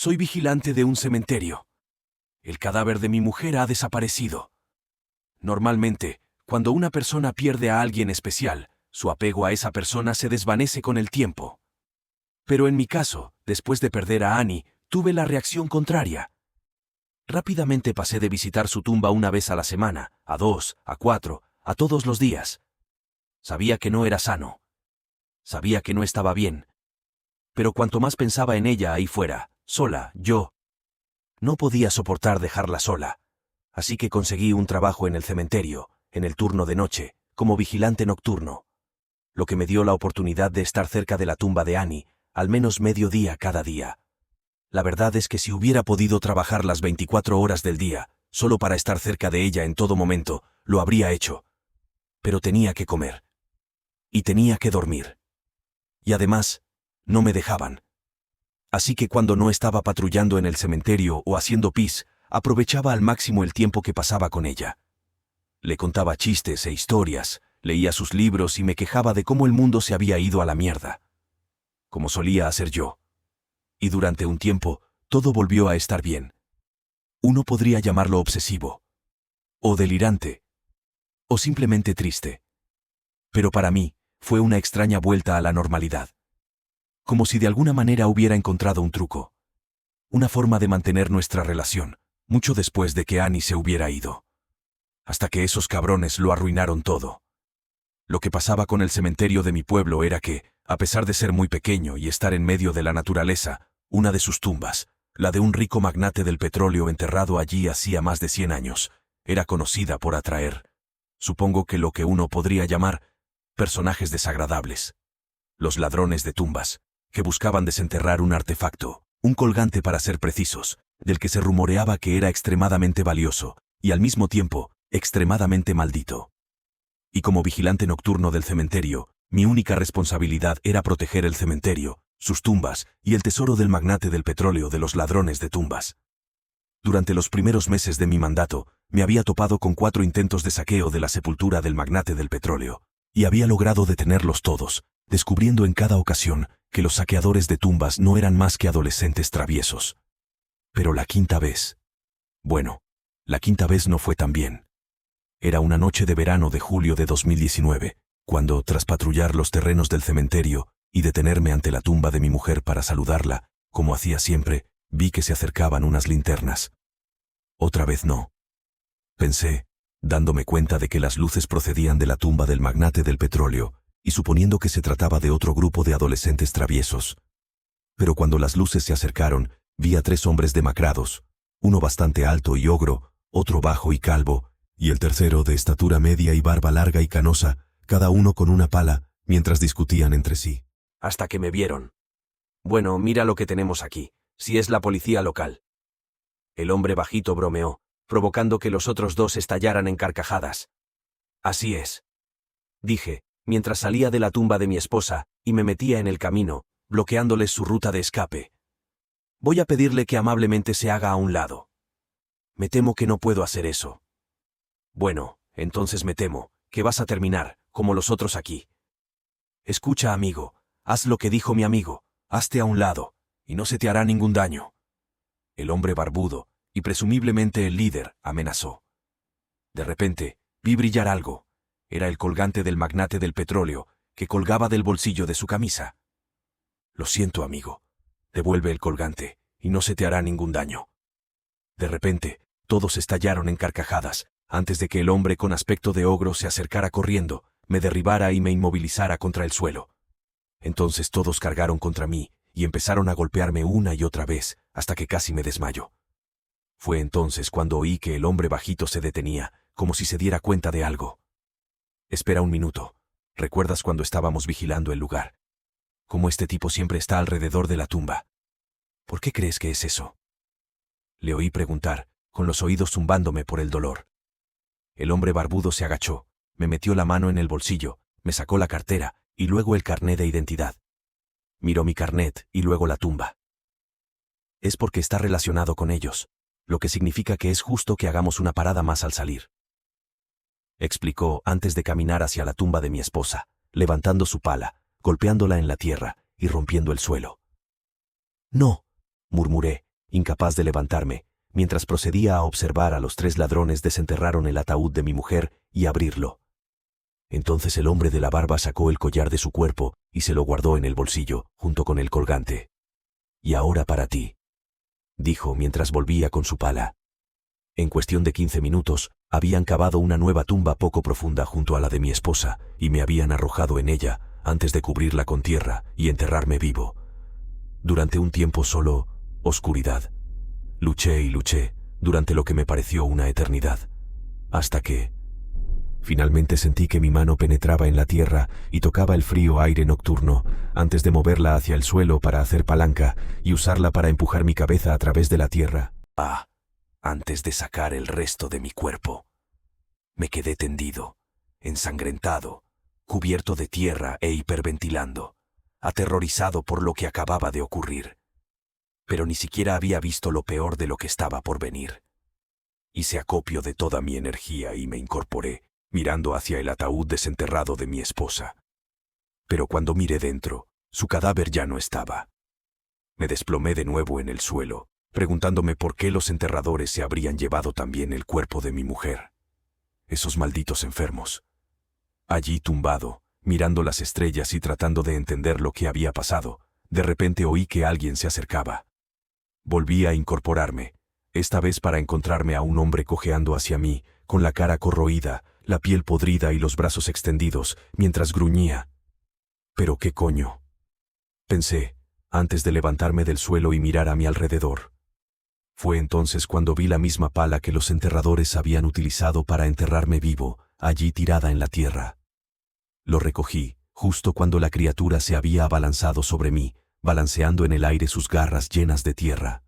Soy vigilante de un cementerio. El cadáver de mi mujer ha desaparecido. Normalmente, cuando una persona pierde a alguien especial, su apego a esa persona se desvanece con el tiempo. Pero en mi caso, después de perder a Annie, tuve la reacción contraria. Rápidamente pasé de visitar su tumba una vez a la semana, a 2, a 4, a todos los días. Sabía que no era sano. Sabía que no estaba bien. Pero cuanto más pensaba en ella ahí fuera, sola, yo no podía soportar dejarla sola. Así que conseguí un trabajo en el cementerio, en el turno de noche, como vigilante nocturno. Lo que me dio la oportunidad de estar cerca de la tumba de Annie, al menos medio día cada día. La verdad es que si hubiera podido trabajar las 24 horas del día, solo para estar cerca de ella en todo momento, lo habría hecho. Pero tenía que comer. Y tenía que dormir. Y además, no me dejaban. Así que cuando no estaba patrullando en el cementerio o haciendo pis, aprovechaba al máximo el tiempo que pasaba con ella. Le contaba chistes e historias, leía sus libros y me quejaba de cómo el mundo se había ido a la mierda. Como solía hacer yo. Y durante un tiempo, todo volvió a estar bien. Uno podría llamarlo obsesivo. O delirante. O simplemente triste. Pero para mí, fue una extraña vuelta a la normalidad. Como si de alguna manera hubiera encontrado un truco. Una forma de mantener nuestra relación, mucho después de que Annie se hubiera ido. Hasta que esos cabrones lo arruinaron todo. Lo que pasaba con el cementerio de mi pueblo era que, a pesar de ser muy pequeño y estar en medio de la naturaleza, una de sus tumbas, la de un rico magnate del petróleo enterrado allí hacía más de 100 años, era conocida por atraer, supongo que lo que uno podría llamar, personajes desagradables. Los ladrones de tumbas, que buscaban desenterrar un artefacto, un colgante para ser precisos, del que se rumoreaba que era extremadamente valioso, y al mismo tiempo, extremadamente maldito. Y como vigilante nocturno del cementerio, mi única responsabilidad era proteger el cementerio, sus tumbas y el tesoro del magnate del petróleo de los ladrones de tumbas. Durante los primeros meses de mi mandato, me había topado con 4 intentos de saqueo de la sepultura del magnate del petróleo, y había logrado detenerlos todos, descubriendo en cada ocasión que los saqueadores de tumbas no eran más que adolescentes traviesos. Pero la quinta vez... Bueno, la quinta vez no fue tan bien. Era una noche de verano de julio de 2019, cuando, tras patrullar los terrenos del cementerio y detenerme ante la tumba de mi mujer para saludarla, como hacía siempre, vi que se acercaban unas linternas. Otra vez no. Pensé, dándome cuenta de que las luces procedían de la tumba del magnate del petróleo, y suponiendo que se trataba de otro grupo de adolescentes traviesos. Pero cuando las luces se acercaron, vi a 3 hombres demacrados, uno bastante alto y ogro, otro bajo y calvo, y el tercero de estatura media y barba larga y canosa, cada uno con una pala, mientras discutían entre sí. Hasta que me vieron. Bueno, mira lo que tenemos aquí, si es la policía local. El hombre bajito bromeó, provocando que los otros 2 estallaran en carcajadas. Así es. Dije, mientras salía de la tumba de mi esposa, y me metía en el camino, bloqueándoles su ruta de escape. Voy a pedirle que amablemente se haga a un lado. Me temo que no puedo hacer eso. Bueno, entonces me temo que vas a terminar, como los otros aquí. Escucha, amigo, haz lo que dijo mi amigo, hazte a un lado, y no se te hará ningún daño. El hombre barbudo, y presumiblemente el líder, amenazó. De repente, vi brillar algo. Era el colgante del magnate del petróleo, que colgaba del bolsillo de su camisa. Lo siento, amigo. Devuelve el colgante, y no se te hará ningún daño. De repente, todos estallaron en carcajadas, antes de que el hombre con aspecto de ogro se acercara corriendo, me derribara y me inmovilizara contra el suelo. Entonces todos cargaron contra mí, y empezaron a golpearme una y otra vez, hasta que casi me desmayo. Fue entonces cuando oí que el hombre bajito se detenía, como si se diera cuenta de algo. Espera un minuto. ¿Recuerdas cuando estábamos vigilando el lugar? Como este tipo siempre está alrededor de la tumba. ¿Por qué crees que es eso? Le oí preguntar, con los oídos zumbándome por el dolor. El hombre barbudo se agachó, me metió la mano en el bolsillo, me sacó la cartera, y luego el carné de identidad. Miró mi carnet y luego la tumba. Es porque está relacionado con ellos, lo que significa que es justo que hagamos una parada más al salir. Explicó antes de caminar hacia la tumba de mi esposa, levantando su pala, golpeándola en la tierra y rompiendo el suelo. No, murmuré, incapaz de levantarme, mientras procedía a observar a los 3 ladrones desenterraron el ataúd de mi mujer y abrirlo. Entonces el hombre de la barba sacó el collar de su cuerpo y se lo guardó en el bolsillo, junto con el colgante. «Y ahora para ti», dijo mientras volvía con su pala. En cuestión de 15 minutos, habían cavado una nueva tumba poco profunda junto a la de mi esposa y me habían arrojado en ella antes de cubrirla con tierra y enterrarme vivo. Durante un tiempo solo oscuridad. Luché y luché durante lo que me pareció una eternidad, hasta que finalmente sentí que mi mano penetraba en la tierra y tocaba el frío aire nocturno antes de moverla hacia el suelo para hacer palanca y usarla para empujar mi cabeza a través de la tierra. Antes de sacar el resto de mi cuerpo. Me quedé tendido, ensangrentado, cubierto de tierra e hiperventilando, aterrorizado por lo que acababa de ocurrir. Pero ni siquiera había visto lo peor de lo que estaba por venir. Hice acopio de toda mi energía y me incorporé, mirando hacia el ataúd desenterrado de mi esposa. Pero cuando miré dentro, su cadáver ya no estaba. Me desplomé de nuevo en el suelo, preguntándome por qué los enterradores se habrían llevado también el cuerpo de mi mujer. Esos malditos enfermos. Allí tumbado, mirando las estrellas y tratando de entender lo que había pasado, de repente oí que alguien se acercaba. Volví a incorporarme, esta vez para encontrarme a un hombre cojeando hacia mí, con la cara corroída, la piel podrida y los brazos extendidos, mientras gruñía. «¿Pero qué coño?», pensé, antes de levantarme del suelo y mirar a mi alrededor. Fue entonces cuando vi la misma pala que los enterradores habían utilizado para enterrarme vivo, allí tirada en la tierra. Lo recogí, justo cuando la criatura se había abalanzado sobre mí, balanceando en el aire sus garras llenas de tierra.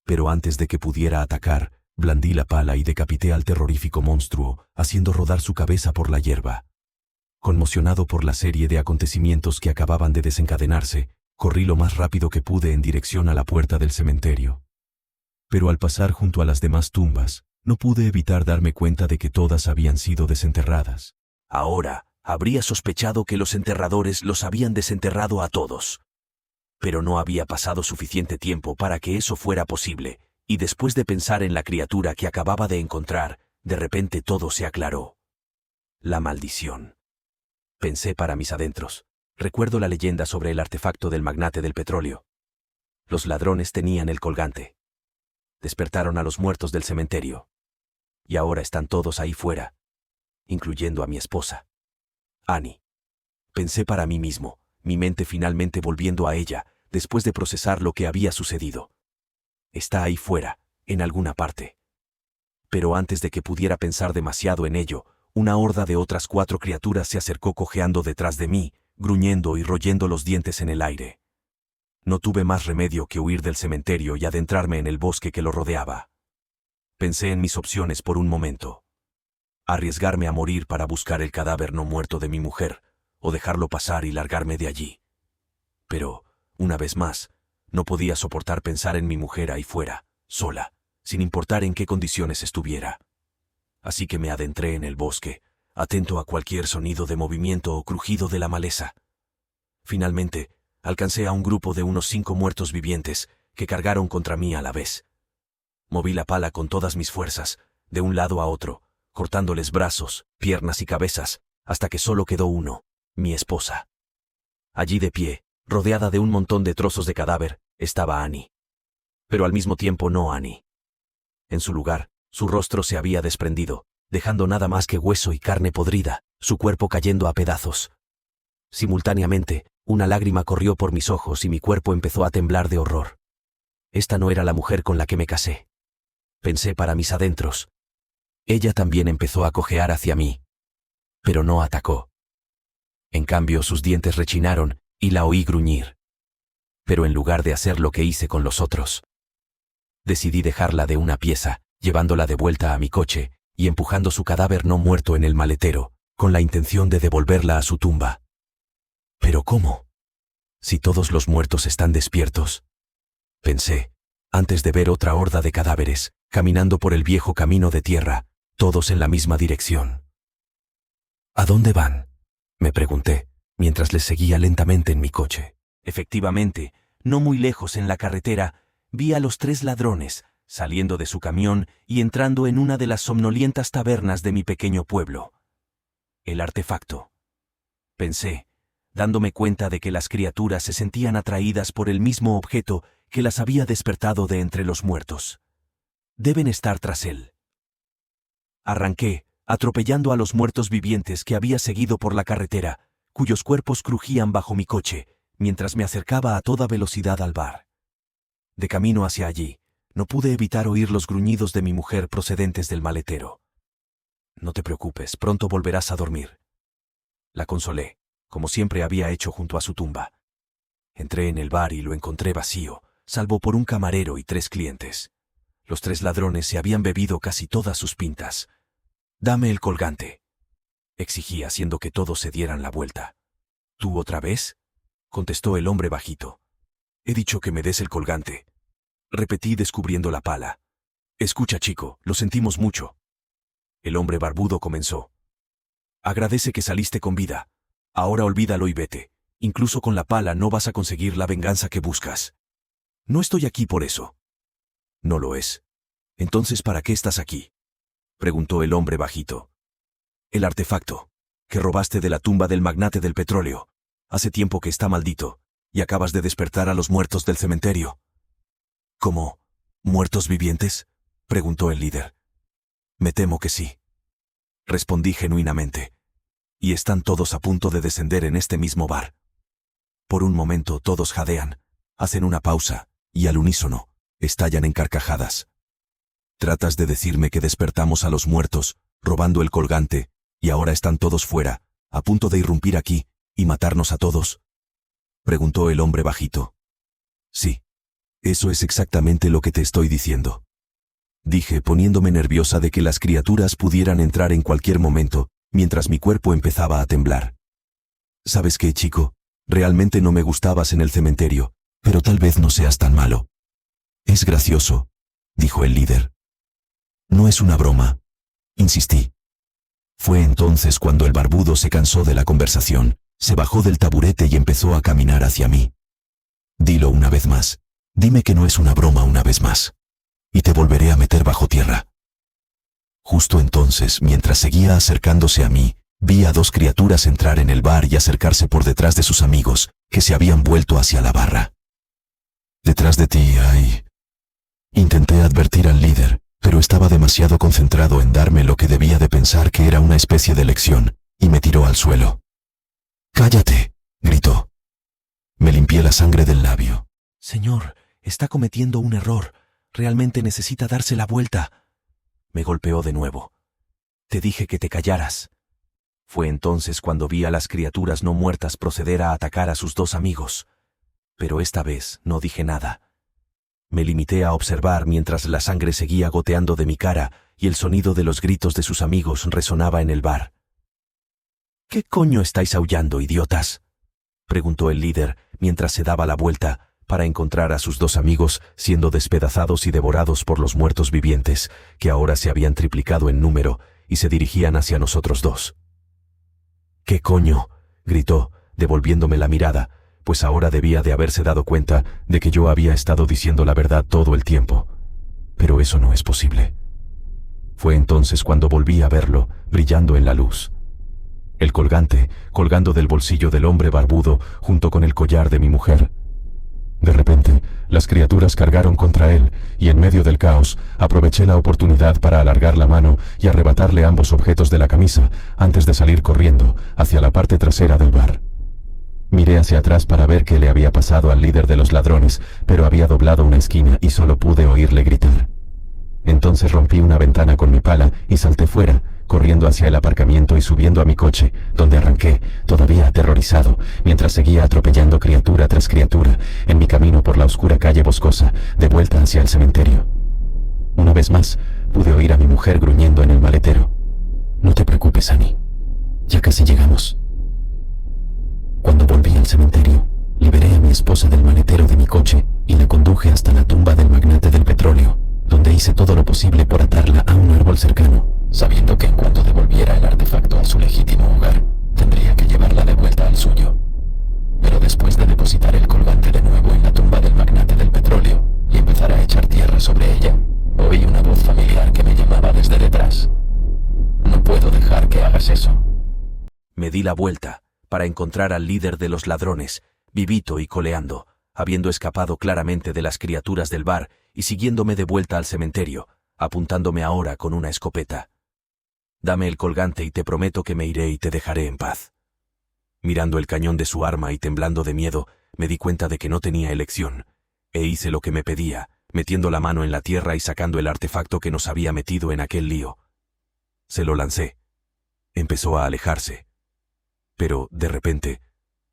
Pero antes de que pudiera atacar, blandí la pala y decapité al terrorífico monstruo, haciendo rodar su cabeza por la hierba. Conmocionado por la serie de acontecimientos que acababan de desencadenarse, corrí lo más rápido que pude en dirección a la puerta del cementerio. Pero al pasar junto a las demás tumbas, no pude evitar darme cuenta de que todas habían sido desenterradas. Ahora, habría sospechado que los enterradores los habían desenterrado a todos. Pero no había pasado suficiente tiempo para que eso fuera posible, y después de pensar en la criatura que acababa de encontrar, de repente todo se aclaró. La maldición. Pensé para mis adentros. Recuerdo la leyenda sobre el artefacto del magnate del petróleo. Los ladrones tenían el colgante. Despertaron a los muertos del cementerio. Y ahora están todos ahí fuera, incluyendo a mi esposa, Annie. Pensé para mí mismo, mi mente finalmente volviendo a ella, después de procesar lo que había sucedido. Está ahí fuera, en alguna parte. Pero antes de que pudiera pensar demasiado en ello, una horda de otras 4 criaturas se acercó cojeando detrás de mí, gruñendo y royendo los dientes en el aire. No tuve más remedio que huir del cementerio y adentrarme en el bosque que lo rodeaba. Pensé en mis opciones por un momento. Arriesgarme a morir para buscar el cadáver no muerto de mi mujer, o dejarlo pasar y largarme de allí. Pero, una vez más, no podía soportar pensar en mi mujer ahí fuera, sola, sin importar en qué condiciones estuviera. Así que me adentré en el bosque, atento a cualquier sonido de movimiento o crujido de la maleza. Finalmente, alcancé a un grupo de unos 5 muertos vivientes que cargaron contra mí a la vez. Moví la pala con todas mis fuerzas, de un lado a otro, cortándoles brazos, piernas y cabezas, hasta que solo quedó uno, mi esposa. Allí de pie, rodeada de un montón de trozos de cadáver, estaba Annie. Pero al mismo tiempo no Annie. En su lugar, su rostro se había desprendido, dejando nada más que hueso y carne podrida, su cuerpo cayendo a pedazos. Simultáneamente, una lágrima corrió por mis ojos y mi cuerpo empezó a temblar de horror. Esta no era la mujer con la que me casé. Pensé para mis adentros. Ella también empezó a cojear hacia mí. Pero no atacó. En cambio, sus dientes rechinaron y la oí gruñir. Pero en lugar de hacer lo que hice con los otros, decidí dejarla de una pieza, llevándola de vuelta a mi coche y empujando su cadáver no muerto en el maletero, con la intención de devolverla a su tumba. ¿Pero cómo? Si todos los muertos están despiertos, pensé, antes de ver otra horda de cadáveres, caminando por el viejo camino de tierra, todos en la misma dirección. ¿A dónde van?, me pregunté, mientras les seguía lentamente en mi coche. Efectivamente, no muy lejos en la carretera, vi a los 3 ladrones, saliendo de su camión y entrando en una de las somnolientas tabernas de mi pequeño pueblo. El artefacto. Pensé, dándome cuenta de que las criaturas se sentían atraídas por el mismo objeto que las había despertado de entre los muertos. Deben estar tras él. Arranqué, atropellando a los muertos vivientes que había seguido por la carretera, cuyos cuerpos crujían bajo mi coche, mientras me acercaba a toda velocidad al bar. De camino hacia allí, no pude evitar oír los gruñidos de mi mujer procedentes del maletero. «No te preocupes, pronto volverás a dormir». La consolé, como siempre había hecho junto a su tumba. Entré en el bar y lo encontré vacío, salvo por un camarero y 3 clientes. Los 3 ladrones se habían bebido casi todas sus pintas. «Dame el colgante», exigí haciendo que todos se dieran la vuelta. «¿Tú otra vez?», contestó el hombre bajito. «He dicho que me des el colgante», repetí descubriendo la pala. «Escucha, chico, lo sentimos mucho». El hombre barbudo comenzó. «Agradece que saliste con vida. Ahora olvídalo y vete. Incluso con la pala no vas a conseguir la venganza que buscas. No estoy aquí por eso». «No lo es. Entonces, ¿para qué estás aquí?», preguntó el hombre bajito. «El artefacto, que robaste de la tumba del magnate del petróleo. Hace tiempo que está maldito, y acabas de despertar a los muertos del cementerio». «¿Cómo? ¿Muertos vivientes?», preguntó el líder. «Me temo que sí», respondí genuinamente. «Y están todos a punto de descender en este mismo bar». Por un momento todos jadean, hacen una pausa, y al unísono, estallan en carcajadas. «¿Tratas de decirme que despertamos a los muertos, robando el colgante, y ahora están todos fuera, a punto de irrumpir aquí, y matarnos a todos?», preguntó el hombre bajito. «Sí, eso es exactamente lo que te estoy diciendo», dije, poniéndome nerviosa de que las criaturas pudieran entrar en cualquier momento, mientras mi cuerpo empezaba a temblar. «¿Sabes qué, chico? Realmente no me gustabas en el cementerio, pero tal vez no seas tan malo». «Es gracioso», dijo el líder. «No es una broma», insistí. Fue entonces cuando el barbudo se cansó de la conversación, se bajó del taburete y empezó a caminar hacia mí. «Dilo una vez más. Dime que no es una broma una vez más. Y te volveré a meter bajo tierra». Justo entonces, mientras seguía acercándose a mí, vi a 2 criaturas entrar en el bar y acercarse por detrás de sus amigos, que se habían vuelto hacia la barra. «Detrás de ti hay...». Intenté advertir al líder, pero estaba demasiado concentrado en darme lo que debía de pensar que era una especie de lección, y me tiró al suelo. «¡Cállate!», gritó. Me limpié la sangre del labio. «Señor, está cometiendo un error. Realmente necesita darse la vuelta». Me golpeó de nuevo. «Te dije que te callaras». Fue entonces cuando vi a las criaturas no muertas proceder a atacar a sus 2 amigos. Pero esta vez no dije nada. Me limité a observar mientras la sangre seguía goteando de mi cara y el sonido de los gritos de sus amigos resonaba en el bar. «¿Qué coño estáis aullando, idiotas?», preguntó el líder mientras se daba la vuelta para encontrar a sus 2 amigos siendo despedazados y devorados por los muertos vivientes, que ahora se habían triplicado en número y se dirigían hacia nosotros 2. «¿Qué coño?», gritó, devolviéndome la mirada, pues ahora debía de haberse dado cuenta de que yo había estado diciendo la verdad todo el tiempo. Pero eso no es posible. Fue entonces cuando volví a verlo, brillando en la luz. El colgante, colgando del bolsillo del hombre barbudo, junto con el collar de mi mujer. De repente, las criaturas cargaron contra él, y en medio del caos, aproveché la oportunidad para alargar la mano y arrebatarle ambos objetos de la camisa, antes de salir corriendo, hacia la parte trasera del bar. Miré hacia atrás para ver qué le había pasado al líder de los ladrones, pero había doblado una esquina y solo pude oírle gritar. Entonces rompí una ventana con mi pala y salté fuera, corriendo hacia el aparcamiento y subiendo a mi coche, donde arranqué, todavía aterrorizado, mientras seguía atropellando criatura tras criatura, en mi camino por la oscura calle boscosa, de vuelta hacia el cementerio. Una vez más, pude oír a mi mujer gruñendo en el maletero. «No te preocupes, Annie. Ya casi llegamos». Cuando volví al cementerio, liberé a mi esposa del maletero de mi coche y la conduje hasta la tumba del magnate del petróleo, donde hice todo lo posible por atarla a un árbol cercano, sabiendo que en cuanto devolviera el artefacto a su legítimo hogar, tendría que llevarla de vuelta al suyo. Pero después de depositar el colgante de nuevo en la tumba del magnate del petróleo y empezar a la vuelta, para encontrar al líder de los ladrones, vivito y coleando, habiendo escapado claramente de las criaturas del bar y siguiéndome de vuelta al cementerio, apuntándome ahora con una escopeta. Dame el colgante y te prometo que me iré y te dejaré en paz. Mirando el cañón de su arma y temblando de miedo, me di cuenta de que no tenía elección, e hice lo que me pedía, metiendo la mano en la tierra y sacando el artefacto que nos había metido en aquel lío. Se lo lancé. Empezó a alejarse. Pero, de repente,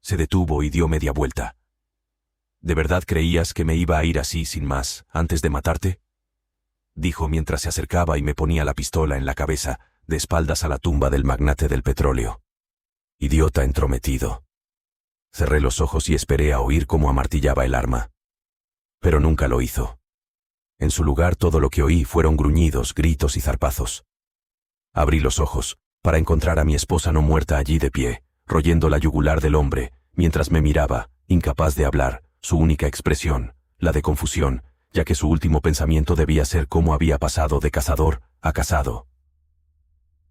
se detuvo y dio media vuelta. ¿De verdad creías que me iba a ir así sin más, antes de matarte?, dijo mientras se acercaba y me ponía la pistola en la cabeza, de espaldas a la tumba del magnate del petróleo. Idiota entrometido. Cerré los ojos y esperé a oír cómo amartillaba el arma. Pero nunca lo hizo. En su lugar todo lo que oí fueron gruñidos, gritos y zarpazos. Abrí los ojos, para encontrar a mi esposa no muerta allí de pie, royendo la yugular del hombre, mientras me miraba, incapaz de hablar, su única expresión, la de confusión, ya que su último pensamiento debía ser cómo había pasado de cazador a casado.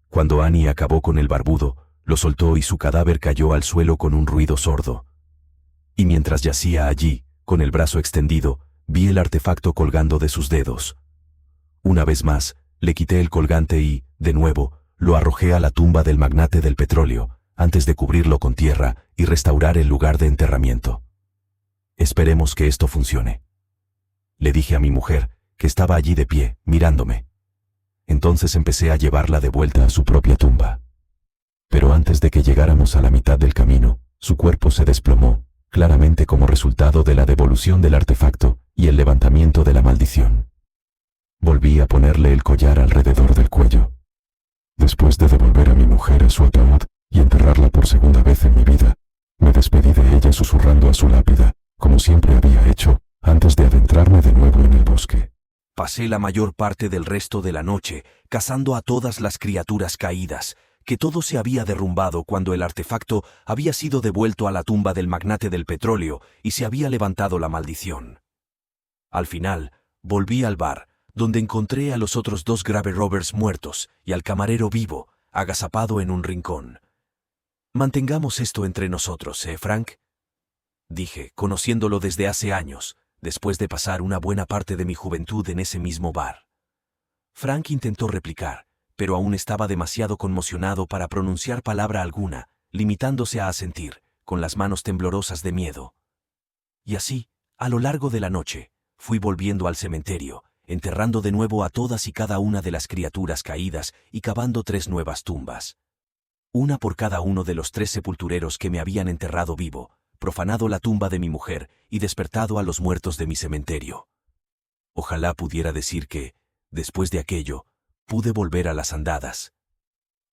Cuando Annie acabó con el barbudo, lo soltó y su cadáver cayó al suelo con un ruido sordo. Y mientras yacía allí, con el brazo extendido, vi el artefacto colgando de sus dedos. Una vez más, le quité el colgante y, de nuevo, lo arrojé a la tumba del magnate del petróleo, antes de cubrirlo con tierra y restaurar el lugar de enterramiento. Esperemos que esto funcione. Le dije a mi mujer, que estaba allí de pie, mirándome. Entonces empecé a llevarla de vuelta a su propia tumba. Pero antes de que llegáramos a la mitad del camino, su cuerpo se desplomó, claramente como resultado de la devolución del artefacto y el levantamiento de la maldición. Volví a ponerle el collar alrededor del cuello. Después de devolver a mi mujer a su ataúd y enterrarla por segunda vez en mi vida, me despedí de ella susurrando a su lápida, como siempre había hecho, antes de adentrarme de nuevo en el bosque. Pasé la mayor parte del resto de la noche cazando a todas las criaturas caídas, que todo se había derrumbado cuando el artefacto había sido devuelto a la tumba del magnate del petróleo y se había levantado la maldición. Al final, volví al bar, donde encontré a los otros dos grave robbers muertos y al camarero vivo, agazapado en un rincón. Mantengamos esto entre nosotros, Frank? Dije, conociéndolo desde hace años, después de pasar una buena parte de mi juventud en ese mismo bar. Frank intentó replicar, pero aún estaba demasiado conmocionado para pronunciar palabra alguna, limitándose a asentir, con las manos temblorosas de miedo. Y así, a lo largo de la noche, fui volviendo al cementerio, enterrando de nuevo a todas y cada una de las criaturas caídas y cavando 3 nuevas tumbas. Una por cada uno de los 3 sepultureros que me habían enterrado vivo, profanado la tumba de mi mujer y despertado a los muertos de mi cementerio. Ojalá pudiera decir que, después de aquello, pude volver a las andadas,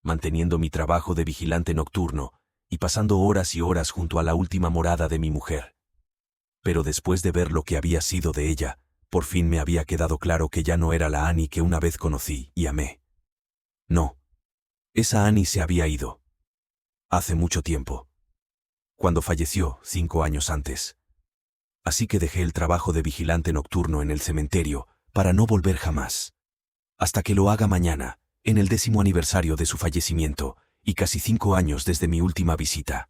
manteniendo mi trabajo de vigilante nocturno y pasando horas y horas junto a la última morada de mi mujer. Pero después de ver lo que había sido de ella, por fin me había quedado claro que ya no era la Annie que una vez conocí y amé. No, esa Annie se había ido. Hace mucho tiempo. Cuando falleció 5 años antes. Así que dejé el trabajo de vigilante nocturno en el cementerio para no volver jamás. Hasta que lo haga mañana, en el 10º aniversario de su fallecimiento, y casi 5 años desde mi última visita.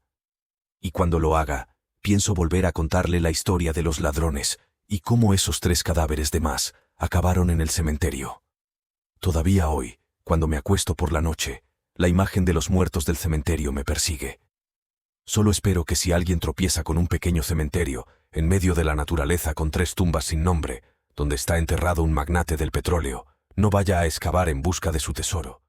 Y cuando lo haga, pienso volver a contarle la historia de los ladrones y cómo esos 3 cadáveres de más acabaron en el cementerio. Todavía hoy, cuando me acuesto por la noche, la imagen de los muertos del cementerio me persigue. Solo espero que si alguien tropieza con un pequeño cementerio, en medio de la naturaleza con 3 tumbas sin nombre, donde está enterrado un magnate del petróleo, no vaya a excavar en busca de su tesoro.